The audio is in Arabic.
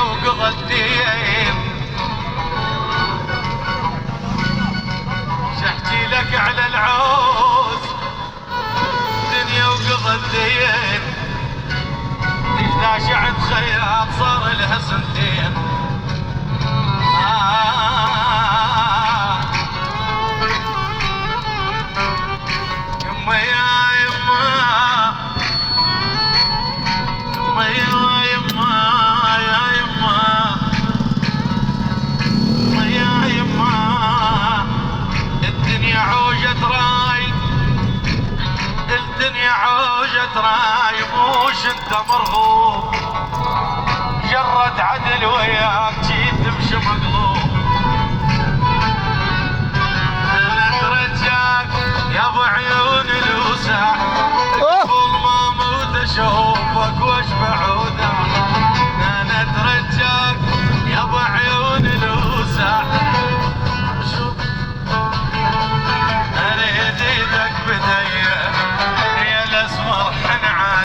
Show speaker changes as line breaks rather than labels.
وقضيت شحكي لك على العوز دنيا وقضيت إذا شعب خياط صار لها سنتين يما يا يما يما يا يما يا يما يا يما الدنيا عوجة راي الدنيا عوجة راي موش انت مرغوب جرد عدل وياك جيت تمشي مقلوب انا ترجاك يا ابو عيون الوسع طول ما موت اشوفك واشبع